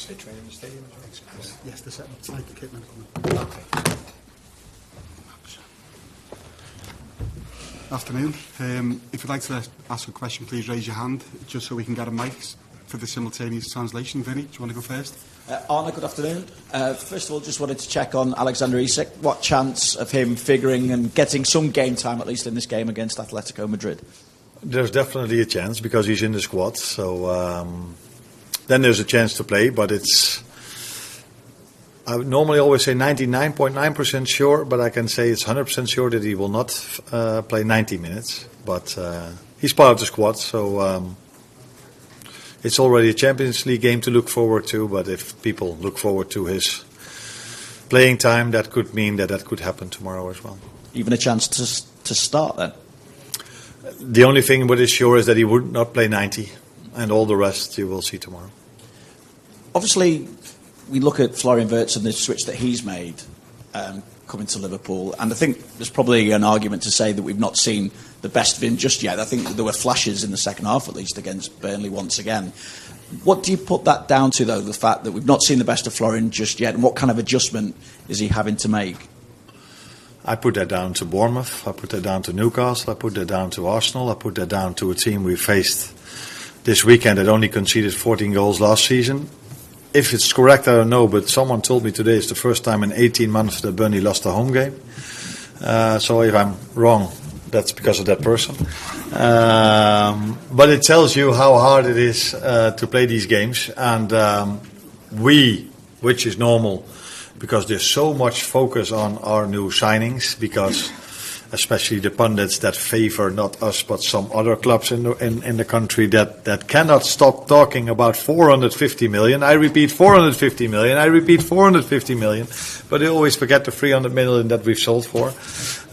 they train in the stadium as well? Yes, they're setting up tonight. The kit men coming. Okay. Afternoon. If you'd like to ask a question, please raise your hand, just so we can get a mic for the simultaneous translation. Vinny, do you want to go first? Arne, good afternoon. First of all, just wanted to check on Alexander Isak. What chance of him figuring and getting some game time, at least in this game against Atletico Madrid? There's definitely a chance because he's in the squad. So then there's a chance to play, but I would normally always say 99.9% sure, but I can say it's 100% sure that he will not play 90 minutes. But he's part of the squad, so it's already a Champions League game to look forward to. But if people look forward to his playing time, that could mean that could happen tomorrow as well. Even a chance to start then? The only thing what is sure is that he would not play 90, and all the rest you will see tomorrow. Obviously, we look at Florian Wirtz and the switch that he's made coming to Liverpool, and I think there's probably an argument to say that we've not seen the best of him just yet. I think there were flashes in the second half, at least, against Burnley once again. What do you put that down to, though, the fact that we've not seen the best of Florian just yet, and what kind of adjustment is he having to make? I put that down to Bournemouth, I put that down to Newcastle, I put that down to Arsenal, I put that down to a team we faced this weekend that only conceded 14 goals last season. If it's correct, I don't know, but someone told me today it's the first time in 18 months that Burnley lost a home game. So if I'm wrong, that's because of that person. But it tells you how hard it is to play these games. And which is normal, because there's so much focus on our new signings, because especially the pundits that favor not us but some other clubs in the country that cannot stop talking about 450 million. I repeat 450 million. I repeat 450 million. But they always forget the 300 million that we've sold for.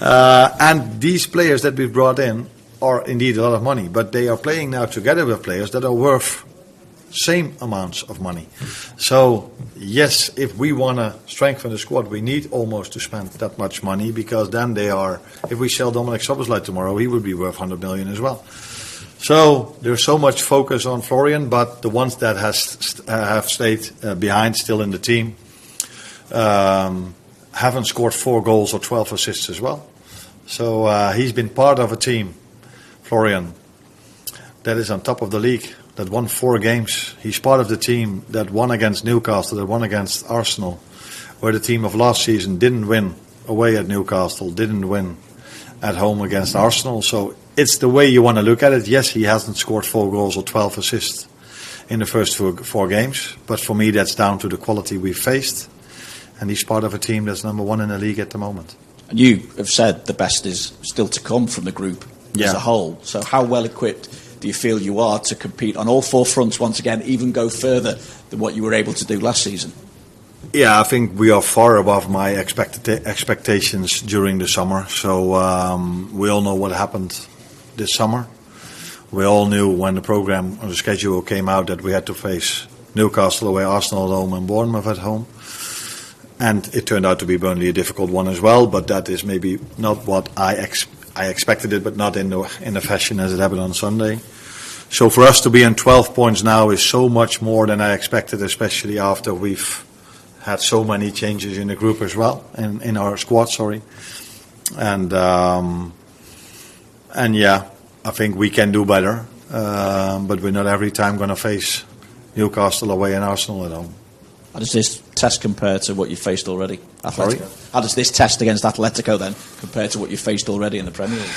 And these players that we've brought in are indeed a lot of money. But they are playing now together with players that are worth same amounts of money. So yes, if we want to strengthen the squad, we need almost to spend that much money, because then if we sell Dominic Szoboszlai tomorrow, he would be worth 100 million as well. So there's so much focus on Florian, but the ones that have stayed behind, still in the team, haven't scored 4 goals or 12 assists as well. So he's been part of a team, Florian, that is on top of the league, that won 4 games. He's part of the team that won against Newcastle, that won against Arsenal, where the team of last season didn't win away at Newcastle, didn't win at home against Arsenal. So it's the way you want to look at it. Yes, he hasn't scored 4 goals or 12 assists in the first 4 games, but for me that's down to the quality we faced, and he's part of a team that's number 1 in the league at the moment. And you have said the best is still to come from the group as a whole. So how well equipped do you feel you are to compete on all 4 fronts once again, even go further than what you were able to do last season? Yeah, I think we are far above my expectations during the summer. So we all know what happened this summer. We all knew when the program or the schedule came out that we had to face Newcastle away, Arsenal at home and Bournemouth at home. And it turned out to be Burnley a difficult one as well, but that is maybe not what I expected it, but not in the fashion as it happened on Sunday. So for us to be on 12 points now is so much more than I expected, especially after we've had so many changes in the group as well, in our squad, sorry. And yeah, I think we can do better, but we're not every time going to face Newcastle away and Arsenal at home. How does this test compare to what you faced already? Atletico. Sorry? How does this test against Atletico then compare to what you faced already in the Premier League?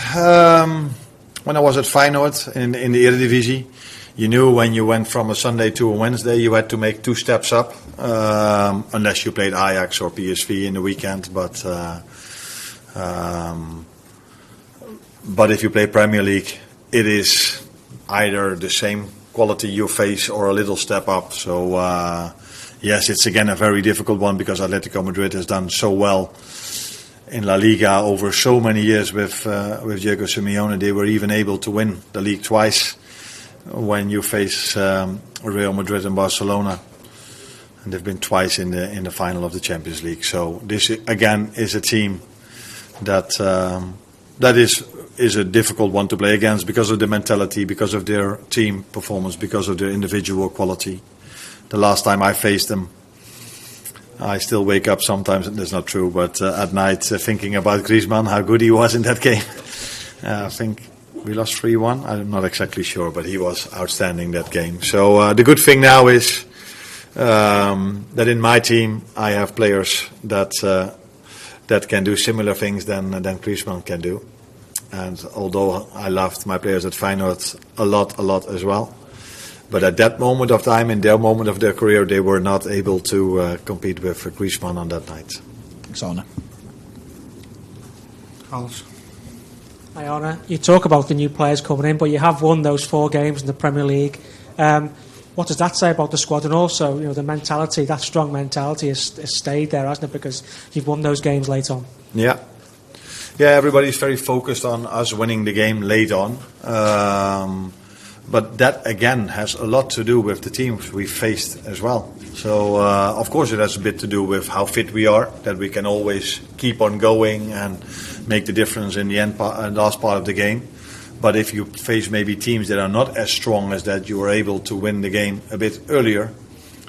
When I was at Feyenoord in the Eredivisie, you knew when you went from a Sunday to a Wednesday, you had to make 2 steps up, unless you played Ajax or PSV in the weekend. But if you play Premier League, it is either the same quality you face or a little step up. So yes, it's again a very difficult one, because Atletico Madrid has done so well in La Liga over so many years with Diego Simeone. They were even able to win the league twice when you face Real Madrid and Barcelona, and they've been twice in the final of the Champions League. So this again is a team that is a difficult one to play against, because of the mentality, because of their team performance, because of their individual quality. the last time I faced them, I still wake up sometimes, that's not true, but at night thinking about Griezmann, how good he was in that game. I think we lost 3-1. I'm not exactly sure, but he was outstanding that game. So the good thing now is that in my team I have players that can do similar things than Griezmann can do. And although I loved my players at Feyenoord a lot as well, but at that moment of time, in their moment of their career, they were not able to compete with Griezmann on that night. Thanks, Arne. Carlos. Hi, Arne. You talk about the new players coming in, but you have won those 4 games in the Premier League. What does that say about the squad? And also, the mentality, that strong mentality has stayed there, hasn't it? Because you've won those games late on. Yeah, everybody's very focused on us winning the game late on. But that, again, has a lot to do with the teams we faced as well. So, of course, it has a bit to do with how fit we are, that we can always keep on going and make the difference in the last part of the game. But if you face maybe teams that are not as strong as that, you are able to win the game a bit earlier.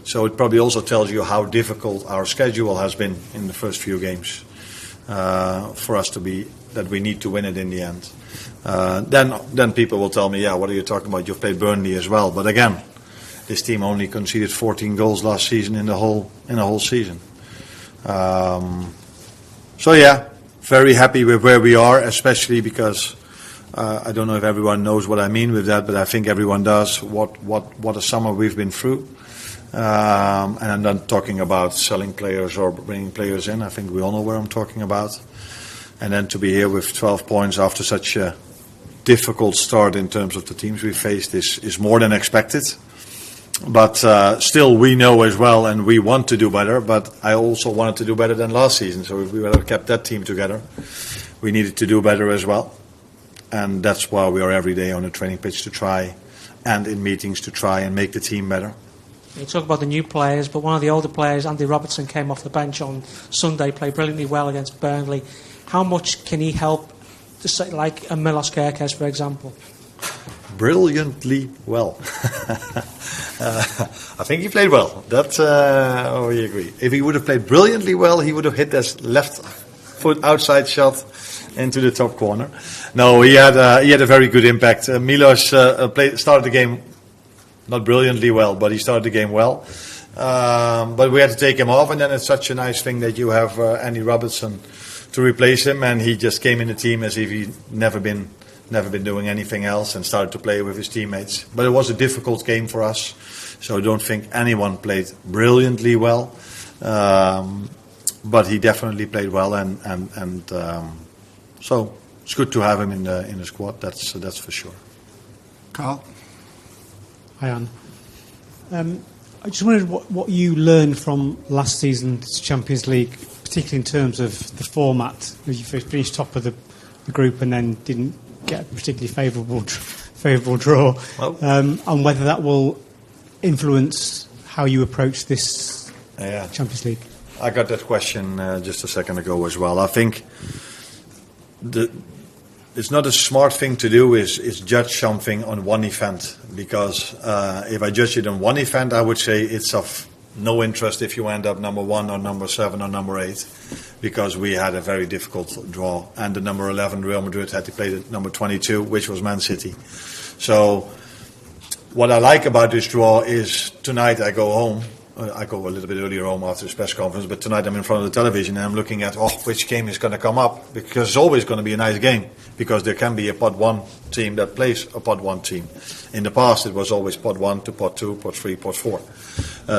So it probably also tells you how difficult our schedule has been in the first few games for us that we need to win it in the end. Then people will tell me, yeah, what are you talking about? You've played Burnley as well. But again, this team only conceded 14 goals last season in the whole season. So yeah, very happy with where we are, especially because I don't know if everyone knows what I mean with that, but I think everyone does. What a summer we've been through. And I'm not talking about selling players or bringing players in. I think we all know what I'm talking about. And then to be here with 12 points after such a difficult start in terms of the teams we faced is more than expected. But still, we know as well, and we want to do better. But I also wanted to do better than last season. So if we would have kept that team together, we needed to do better as well. And that's why we are every day on a training pitch to try, and in meetings to try and make the team better. You talk about the new players, but one of the older players, Andy Robertson, came off the bench on Sunday, played brilliantly well against Burnley. How much can he help, like a Milos Kerkez, for example? Brilliantly well. I think he played well. That we agree. If he would have played brilliantly well, he would have hit his left foot outside shot into the top corner. No, he had a very good impact. Milos started the game not brilliantly well, but he started the game well. But we had to take him off, and then it's such a nice thing that you have Andy Robertson to replace him, and he just came in the team as if he'd never been doing anything else and started to play with his teammates. But it was a difficult game for us, so I don't think anyone played brilliantly well. But he definitely played well, and so it's good to have him in the squad. That's for sure. Carl. Hi, Anne. I just wondered what you learned from last season's Champions League, particularly in terms of the format. You finished top of the group and then didn't get a particularly favourable draw, and whether that will influence how you approach this Champions League. I got that question just a second ago as well. I think it's not a smart thing to do is judge something on one event, because if I judge it on one event, I would say it's of no interest if you end up number 1 or number 7 or number 8, because we had a very difficult draw, and the number 11 Real Madrid had to play the number 22, which was Man City. So what I like about this draw is tonight I go home. I go a little bit earlier home after this press conference, but tonight I'm in front of the television and I'm looking at which game is going to come up, because it's always going to be a nice game, because there can be a pot 1 team that plays a pot 1 team. In the past it was always pot 1 to pot 2, pot 3, pot 4.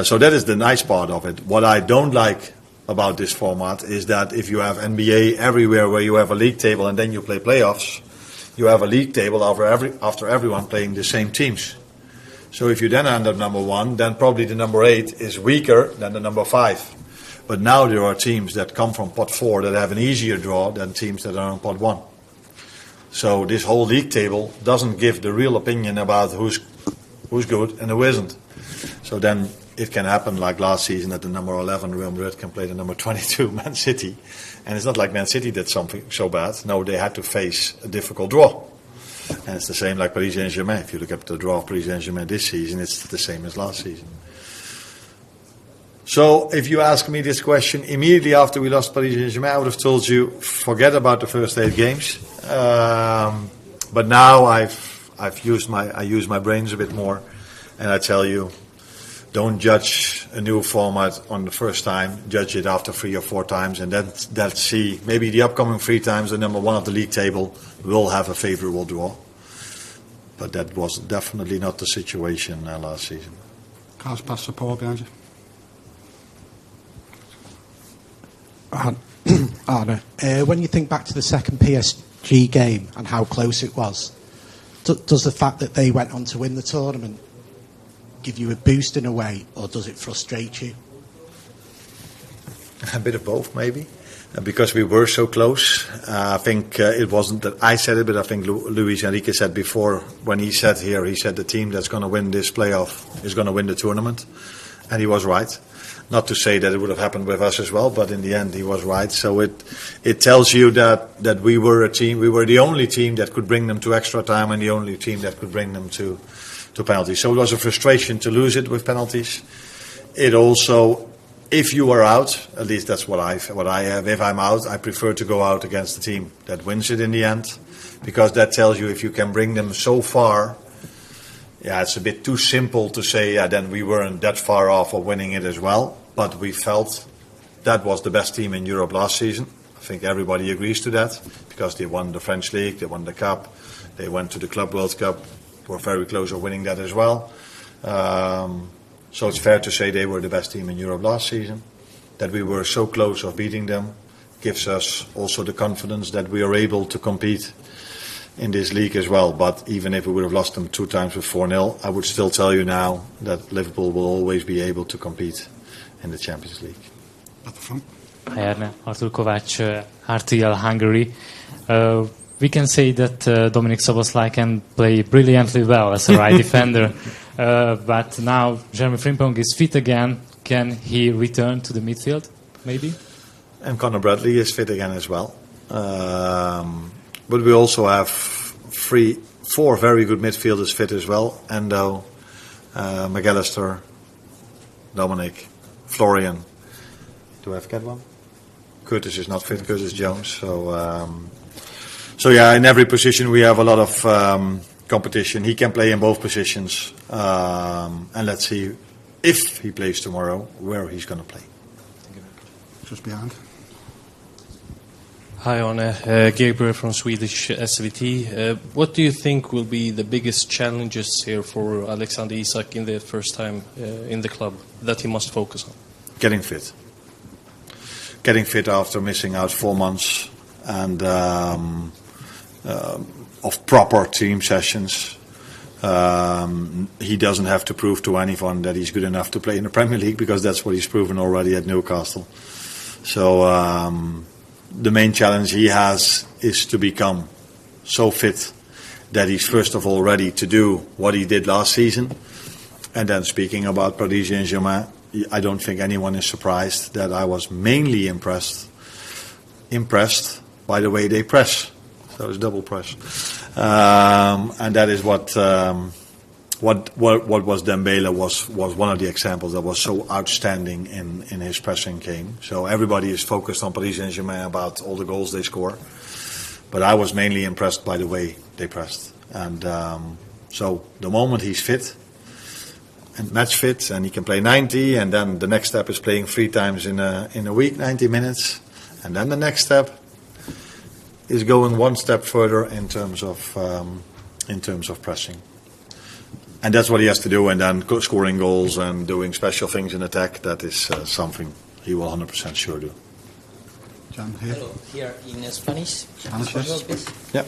So that is the nice part of it. What I don't like about this format is that if you have NBA everywhere where you have a league table and then you play playoffs, you have a league table after everyone playing the same teams. So if you then end up number 1, then probably the number 8 is weaker than the number 5. But now there are teams that come from pot 4 that have an easier draw than teams that are on pot 1. So this whole league table doesn't give the real opinion about who's good and who isn't. So then it can happen like last season that the number 11 Real Madrid can play the number 22 Man City. And it's not like Man City did something so bad. No, they had to face a difficult draw. And it's the same like Paris Saint-Germain. If you look at the draw of Paris Saint-Germain this season, it's the same as last season. So if you ask me this question immediately after we lost Paris Saint-Germain, I would have told you, forget about the first 8 games. But now I use my brains a bit more, and I tell you, don't judge a new format on the first time. Judge it after 3 or 4 times, and then let's see. Maybe the upcoming 3 times, the number 1 of the league table will have a favourable draw. But that was definitely not the situation last season. Carl's pass support behind you. Arne, when you think back to the second PSG game and how close it was, does the fact that they went on to win the tournament give you a boost in a way, or does it frustrate you? A bit of both, maybe. Because we were so close. I think it wasn't that I said it, but I think Luis Enrique said before, when he said here, he said the team that's going to win this playoff is going to win the tournament. And he was right. Not to say that it would have happened with us as well, but in the end he was right. So it tells you that we were a team, we were the only team that could bring them to extra time and the only team that could bring them to penalties. So it was a frustration to lose it with penalties. It also, if you are out, at least that's what I have. If I'm out, I prefer to go out against the team that wins it in the end, because that tells you if you can bring them so far. Yeah, it's a bit too simple to say, then we weren't that far off of winning it as well. But we felt that was the best team in Europe last season. I think everybody agrees to that, because they won the French League, they won the Cup, they went to the Club World Cup, were very close of winning that as well. So it's fair to say they were the best team in Europe last season. That we were so close of beating them gives us also the confidence that we are able to compete in this league as well. But even if we would have lost them 2 times with 4-0, I would still tell you now that Liverpool will always be able to compete in the Champions League. At the front. Hi Arne, Artur Kovács, RTL Hungary. We can say that Dominik Szoboszlai can play brilliantly well as a right defender, but now Jeremy Frimpong is fit again. Can he return to the midfield, maybe? And Conor Bradley is fit again as well. But we also have 4 very good midfielders fit as well. Endo, McAllister, Dominic, Florian. Do I forget one? Kerkez is not fit, Curtis Jones. So yeah, in every position we have a lot of competition. He can play in both positions. And let's see if he plays tomorrow, where he's going to play. Just behind. Hi Arne, Gabriel from Swedish SVT. What do you think will be the biggest challenges here for Alexander Isak in the first time in the club that he must focus on? Getting fit. Getting fit after missing out 4 months and of proper team sessions. He doesn't have to prove to anyone that he's good enough to play in the Premier League, because that's what he's proven already at Newcastle. So the main challenge he has is to become so fit that he's first of all ready to do what he did last season. And then speaking about Paris Saint-Germain, I don't think anyone is surprised that I was mainly impressed by the way they press. So it's double press. And that is what was Dembele was one of the examples that was so outstanding in his pressing game. So everybody is focused on Paris Saint-Germain about all the goals they score, but I was mainly impressed by the way they pressed. And so the moment he's fit and match fit and he can play 90, and then the next step is playing 3 times in a week, 90 minutes, and then the next step is going 1 step further in terms of pressing. And that's what he has to do, and then scoring goals and doing special things in attack, that is something he will 100% sure do. Jan, here. Hello, here in Spanish. Spanish, Yeah.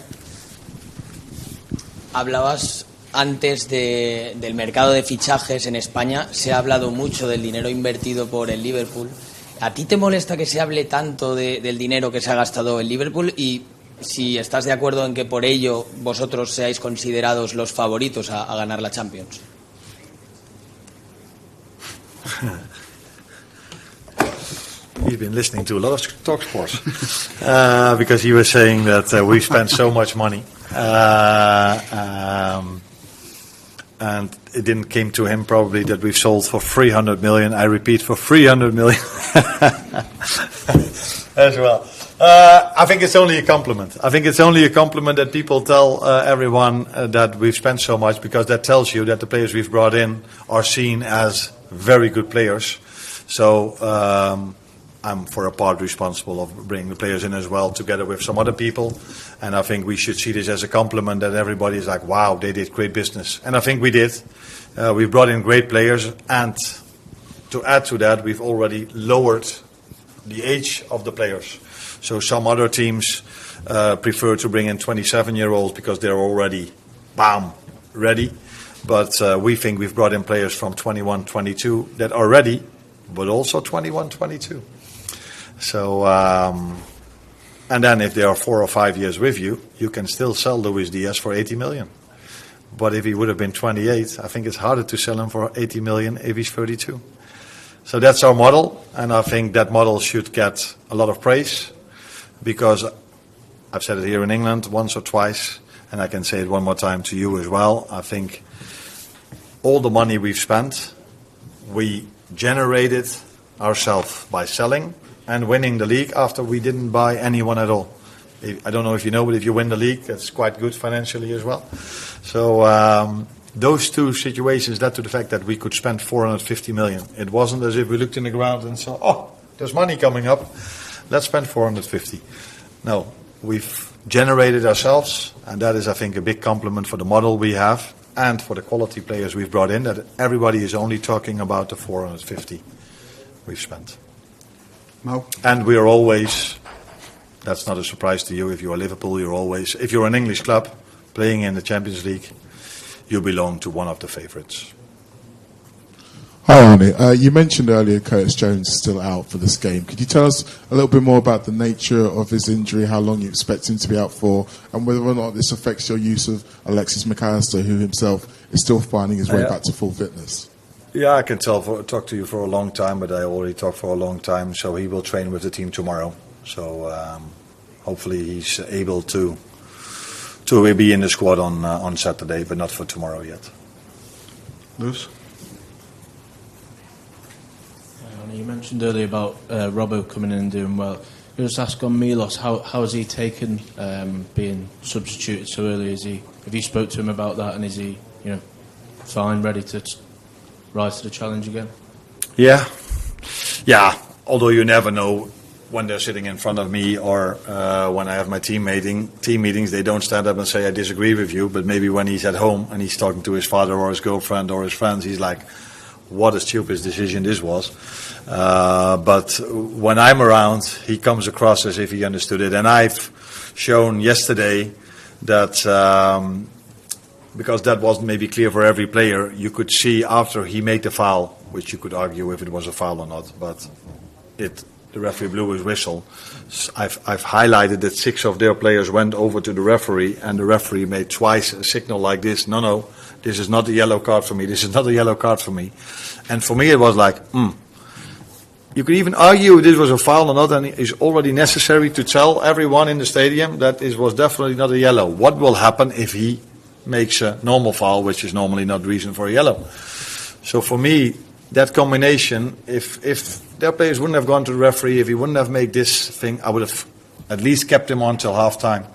Hablabas antes del mercado de fichajes en España. Se ha hablado mucho del dinero invertido por el Liverpool. ¿A ti te molesta que se hable tanto del dinero que se ha gastado el Liverpool? Y si estás de acuerdo en que por ello vosotros seáis considerados los favoritos a ganar la Champions. He's been listening to a lot of talk sports because he was saying that we spent so much money. and it didn't came to him probably that we've sold for 300 million. I repeat, for 300 million as well. I think it's only a compliment. I think it's only a compliment that people tell everyone that we've spent so much, because that tells you that the players we've brought in are seen as very good players. So I'm for a part responsible of bringing the players in as well, together with some other people. And I think we should see this as a compliment, that everybody is like, wow, they did great business. And I think we did. We've brought in great players. And to add to that, we've already lowered the age of the players. So some other teams prefer to bring in 27-year-olds because they're already, bam, ready. But we think we've brought in players from 21, 22 that are ready, but also 21, 22. So, and then if they are 4 or 5 years with you, you can still sell Luis Diaz for 80 million. But if he would have been 28, I think it's harder to sell him for 80 million if he's 32. So that's our model, and I think that model should get a lot of praise, because I've said it here in England once or twice, and I can say it one more time to you as well. I think all the money we've spent, we generated ourselves by selling and winning the league after we didn't buy anyone at all. I don't know if you know, but if you win the league, that's quite good financially as well. So those two situations led to the fact that we could spend 450 million. It wasn't as if we looked in the ground and saw, oh, there's money coming up, let's spend 450. No, we've generated ourselves, and that is, I think, a big compliment for the model we have and for the quality players we've brought in, that everybody is only talking about the 450 we've spent. Mo? And we are always, that's not a surprise to you, if you're Liverpool, you're always, if you're an English club playing in the Champions League, you belong to one of the favourites. Hi Arne, you mentioned earlier Curtis Jones is still out for this game. Could you tell us a little bit more about the nature of his injury, how long you expect him to be out for, and whether or not this affects your use of Alexis McAllister, who himself is still finding his way back to full fitness? Yeah, I can talk to you for a long time, but I already talked for a long time, so he will train with the team tomorrow. So hopefully he's able to be in the squad on Saturday, but not for tomorrow yet. Lewis? You mentioned earlier about Robbo coming in and doing well. Can I just ask on Milos, how has he taken being substituted so early? Have you spoke to him about that, and is he fine, ready to rise to the challenge again? Yeah. Although you never know when they're sitting in front of me, or when I have my team meetings, they don't stand up and say I disagree with you. But maybe when he's at home and he's talking to his father or his girlfriend or his friends, he's like, what a stupid decision this was. But when I'm around, he comes across as if he understood it. And I've shown yesterday that, because that wasn't maybe clear for every player, you could see after he made the foul, which you could argue if it was a foul or not, but the referee blew his whistle. I've highlighted that 6 of their players went over to the referee, and the referee made twice a signal like this. No, this is not a yellow card for me. This is not a yellow card for me. And for me it was like, You could even argue if this was a foul or not, and it's already necessary to tell everyone in the stadium that it was definitely not a yellow. What will happen if he makes a normal foul, which is normally not reason for a yellow? So for me, that combination, if their players wouldn't have gone to the referee, if he wouldn't have made this thing, I would have at least kept him on till half-time.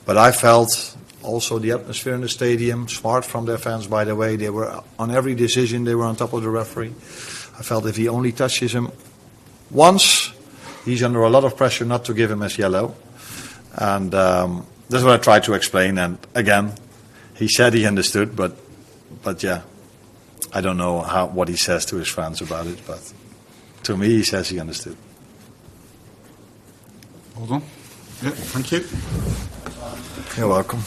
But I felt also the atmosphere in the stadium, smart from their fans, by the way. They were on every decision, they were on top of the referee. I felt if he only touches him once, he's under a lot of pressure not to give him as yellow. And that's what I tried to explain. And again, he said he understood, but yeah, I don't know what he says to his fans about it, but to me, he says he understood. Hold on. Yeah, thank you. You're welcome.